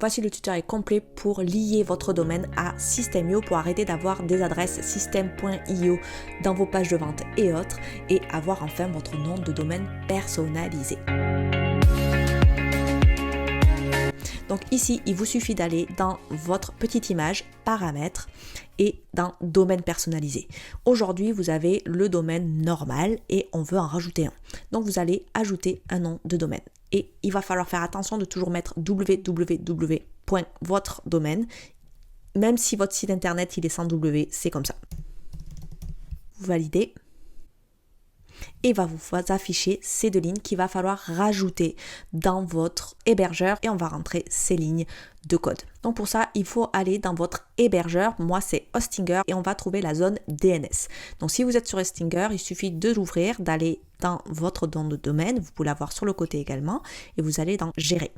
Voici le tutoriel complet pour lier votre domaine à System.io pour arrêter d'avoir des adresses system.io dans vos pages de vente et autres et avoir enfin votre nom de domaine personnalisé. Donc ici, il vous suffit d'aller dans votre petite image, paramètres et dans domaine personnalisé. Aujourd'hui, vous avez le domaine normal et on veut en rajouter un. Donc vous allez ajouter un nom de domaine. Et il va falloir faire attention de toujours mettre www.votre domaine. Même si votre site internet il est sans W, c'est comme ça. Vous validez. Et va vous afficher ces deux lignes qu'il va falloir rajouter dans votre hébergeur et on va rentrer ces lignes de code. Donc pour ça, il faut aller dans votre hébergeur. Moi, c'est Hostinger et on va trouver la zone DNS. Donc si vous êtes sur Hostinger, il suffit de l'ouvrir, d'aller dans votre nom de domaine. Vous pouvez l'avoir sur le côté également et vous allez dans Gérer.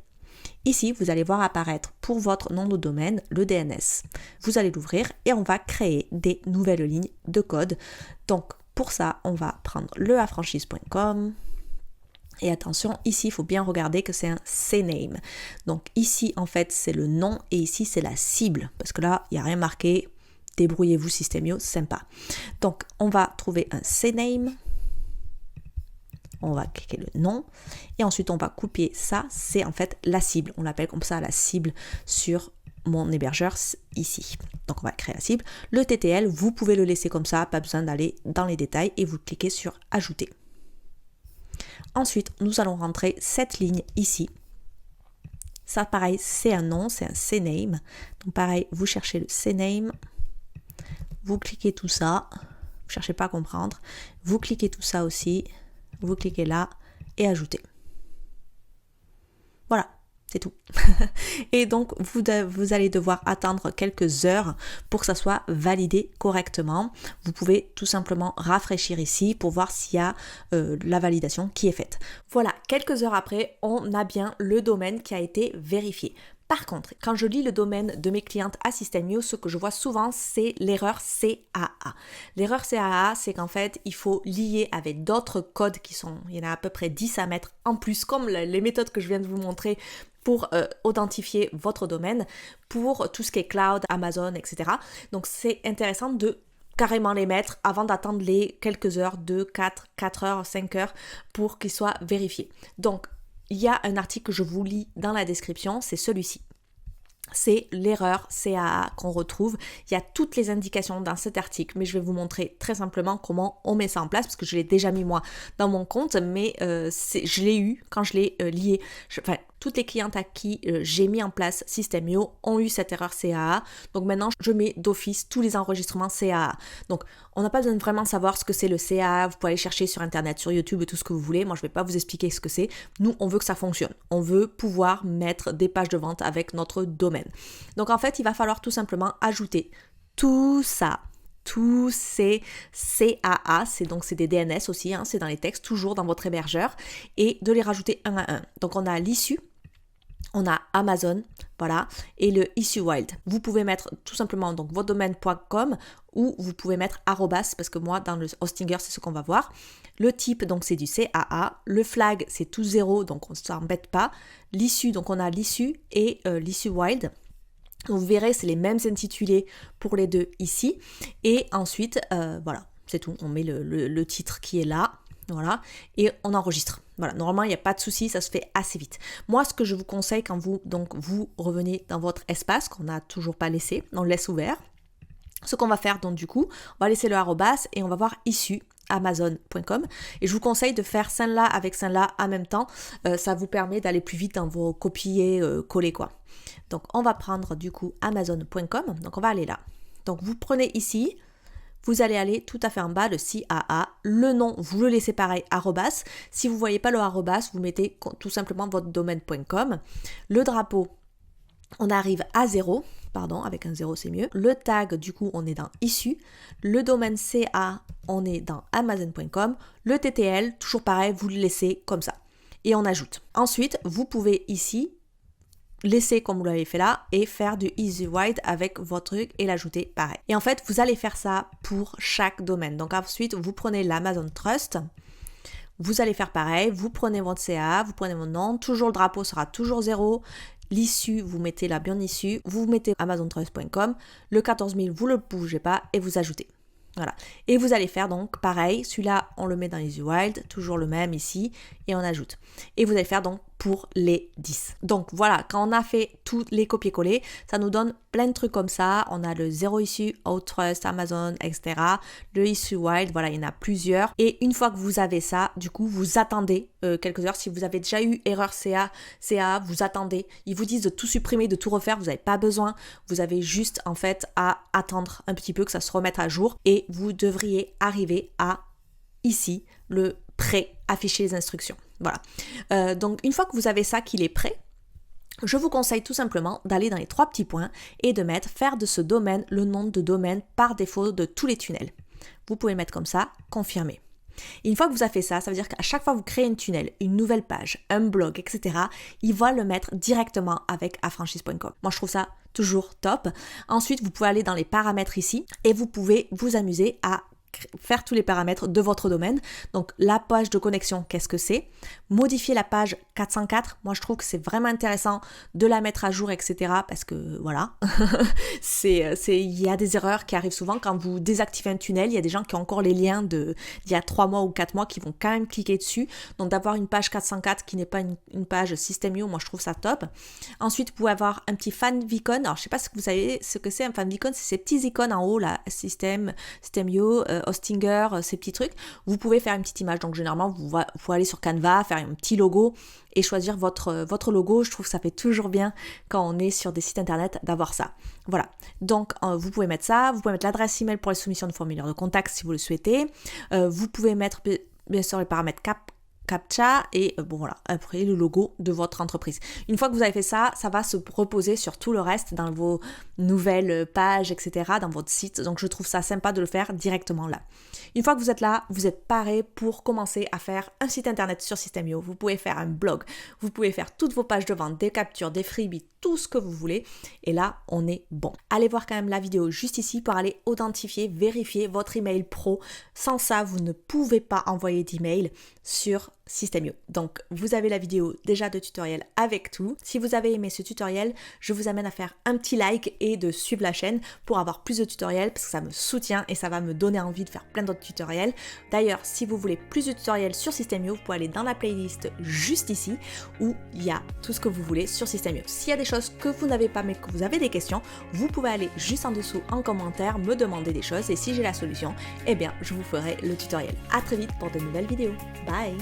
Ici, vous allez voir apparaître pour votre nom de domaine le DNS. Vous allez l'ouvrir et on va créer des nouvelles lignes de code. Donc pour ça, on va prendre le affranchise.com et attention, ici, il faut bien regarder que c'est un CNAME. Donc ici, en fait, c'est le nom et ici, c'est la cible parce que là, il n'y a rien marqué. Débrouillez-vous, System.io, sympa. Donc, on va trouver un CNAME. On va cliquer le nom et ensuite, on va copier ça. C'est en fait la cible. On l'appelle comme ça la cible sur mon hébergeur ici. Donc on va créer la cible. Le TTL, vous pouvez le laisser comme ça, pas besoin d'aller dans les détails et vous cliquez sur ajouter. Ensuite, nous allons rentrer cette ligne ici. Ça pareil, c'est un nom, c'est un CNAME. Donc pareil, vous cherchez le CNAME, vous cliquez tout ça, vous cherchez pas à comprendre, vous cliquez tout ça aussi, vous cliquez là et ajoutez. Voilà. C'est tout. Et donc, vous allez devoir attendre quelques heures pour que ça soit validé correctement. Vous pouvez tout simplement rafraîchir ici pour voir s'il y a la validation qui est faite. Voilà, quelques heures après, on a bien le domaine qui a été vérifié. Par contre, quand je lis le domaine de mes clientes à System.io, ce que je vois souvent, c'est l'erreur CAA. L'erreur CAA, c'est qu'en fait, il faut lier avec d'autres codes il y en a à peu près 10 à mettre en plus, comme les méthodes que je viens de vous montrer pour authentifier votre domaine, pour tout ce qui est cloud, Amazon, etc. Donc, c'est intéressant de carrément les mettre avant d'attendre les quelques heures, 2, 4 heures, 5 heures, pour qu'ils soient vérifiés. Donc, il y a un article que je vous lis dans la description, c'est celui-ci. C'est l'erreur CAA qu'on retrouve. Il y a toutes les indications dans cet article, mais je vais vous montrer très simplement comment on met ça en place, parce que je l'ai déjà mis moi dans mon compte, mais je l'ai eu quand je l'ai lié. Toutes les clientes à qui j'ai mis en place System.io ont eu cette erreur CAA. Donc maintenant, je mets d'office tous les enregistrements CAA. Donc, on n'a pas besoin de vraiment savoir ce que c'est le CAA. Vous pouvez aller chercher sur Internet, sur YouTube et tout ce que vous voulez. Moi, je ne vais pas vous expliquer ce que c'est. Nous, on veut que ça fonctionne. On veut pouvoir mettre des pages de vente avec notre domaine. Donc, en fait, il va falloir tout simplement ajouter tout ça. Tous ces CAA, c'est des DNS aussi, c'est dans les textes, toujours dans votre hébergeur, et de les rajouter un à un. Donc, on a l'issue. On a Amazon, voilà, et le issue wild. Vous pouvez mettre tout simplement donc votre domaine.com ou vous pouvez mettre arrobas parce que moi dans le Hostinger c'est ce qu'on va voir. Le type donc c'est du CAA, le flag c'est tout zéro donc on ne s'embête pas. L'issue donc on a l'issue et l'issue wild. Vous verrez c'est les mêmes intitulés pour les deux ici et ensuite voilà c'est tout. On met le titre qui est là. Voilà, et on enregistre. Voilà, normalement, il n'y a pas de souci, ça se fait assez vite. Moi, ce que je vous conseille quand vous revenez dans votre espace, qu'on n'a toujours pas laissé, on le laisse ouvert. Ce qu'on va faire, donc du coup, on va laisser le arrobas et on va voir issue amazon.com et je vous conseille de faire celle-là avec celle-là en même temps. Ça vous permet d'aller plus vite dans vos copier-coller quoi. Donc, on va prendre du coup amazon.com. Donc, on va aller là. Donc, vous prenez ici. Vous allez aller tout à fait en bas, le CAA, le nom, vous le laissez pareil, arrobas. Si vous ne voyez pas le arrobas, vous mettez tout simplement votre domaine.com. Le drapeau, on arrive à 0, avec un 0 c'est mieux. Le tag, du coup, on est dans issue. Le domaine CA, on est dans amazon.com. Le TTL, toujours pareil, vous le laissez comme ça. Et on ajoute. Ensuite, vous pouvez ici laisser comme vous l'avez fait là et faire du easy wide avec votre truc et l'ajouter pareil. Et en fait, vous allez faire ça pour chaque domaine. Donc ensuite, vous prenez l'Amazon Trust, vous allez faire pareil, vous prenez votre CA, vous prenez votre nom, toujours le drapeau sera toujours 0, l'issue, vous mettez la bonne issue, vous mettez amazontrust.com, le 14 000, vous ne le bougez pas et vous ajoutez. Voilà. Et vous allez faire donc pareil, celui-là on le met dans Easy Wild, toujours le même ici, et on ajoute. Et vous allez faire donc pour les 10. Donc voilà, quand on a fait tous les copier-coller, ça nous donne plein de trucs comme ça. On a le 0 issue, Outtrust, Amazon, etc. Le Issue Wild, voilà, il y en a plusieurs. Et une fois que vous avez ça, du coup, vous attendez quelques heures. Si vous avez déjà eu erreur CA, vous attendez. Ils vous disent de tout supprimer, de tout refaire. Vous n'avez pas besoin. Vous avez juste, en fait, à attendre un petit peu que ça se remette à jour. Et vous devriez arriver à, ici, le pré-afficher les instructions. Voilà. Donc, une fois que vous avez ça, qu'il est prêt, je vous conseille tout simplement d'aller dans les 3 petits points et de mettre faire de ce domaine le nom de domaine par défaut de tous les tunnels. Vous pouvez le mettre comme ça, confirmer. Et une fois que vous avez fait ça, ça veut dire qu'à chaque fois que vous créez un tunnel, une nouvelle page, un blog, etc., il va le mettre directement avec affranchise.com. Moi, je trouve ça toujours top. Ensuite, vous pouvez aller dans les paramètres ici et vous pouvez vous amuser à faire tous les paramètres de votre domaine. Donc la page de connexion, qu'est-ce que c'est? Modifier la page 404, moi je trouve que c'est vraiment intéressant de la mettre à jour, etc. Parce que voilà, il y a des erreurs qui arrivent souvent quand vous désactivez un tunnel. Il y a des gens qui ont encore les liens d'il y a 3 mois ou 4 mois qui vont quand même cliquer dessus. Donc d'avoir une page 404 qui n'est pas une page System.io, moi je trouve ça top. Ensuite, vous pouvez avoir un petit favicon. Alors je sais pas si vous savez ce que c'est un favicon, c'est ces petits icônes en haut là, System.io, Hostinger, ces petits trucs. Vous pouvez faire une petite image. Donc généralement, vous pouvez aller sur Canva, faire un petit logo et choisir votre logo. Je trouve que ça fait toujours bien quand on est sur des sites internet d'avoir ça. Voilà. Donc vous pouvez mettre ça. Vous pouvez mettre l'adresse email pour les soumissions de formulaire de contact si vous le souhaitez. Vous pouvez mettre bien sûr les paramètres CAPTCHA et bon voilà, après le logo de votre entreprise. Une fois que vous avez fait ça, ça va se reposer sur tout le reste dans vos nouvelles pages, etc., dans votre site. Donc je trouve ça sympa de le faire directement là. Une fois que vous êtes là, vous êtes paré pour commencer à faire un site internet sur System.io. Vous pouvez faire un blog, vous pouvez faire toutes vos pages de vente, des captures, des freebies, tout ce que vous voulez. Et là, on est bon. Allez voir quand même la vidéo juste ici pour aller authentifier, vérifier votre email pro. Sans ça, vous ne pouvez pas envoyer d'email sur System.io. Donc, vous avez la vidéo déjà de tutoriel avec tout. Si vous avez aimé ce tutoriel, je vous amène à faire un petit like et de suivre la chaîne pour avoir plus de tutoriels parce que ça me soutient et ça va me donner envie de faire plein d'autres tutoriels. D'ailleurs, si vous voulez plus de tutoriels sur System.io, vous pouvez aller dans la playlist juste ici où il y a tout ce que vous voulez sur System.io. S'il y a des choses que vous n'avez pas mais que vous avez des questions, vous pouvez aller juste en dessous en commentaire, me demander des choses et si j'ai la solution, eh bien, je vous ferai le tutoriel. À très vite pour de nouvelles vidéos. Bye!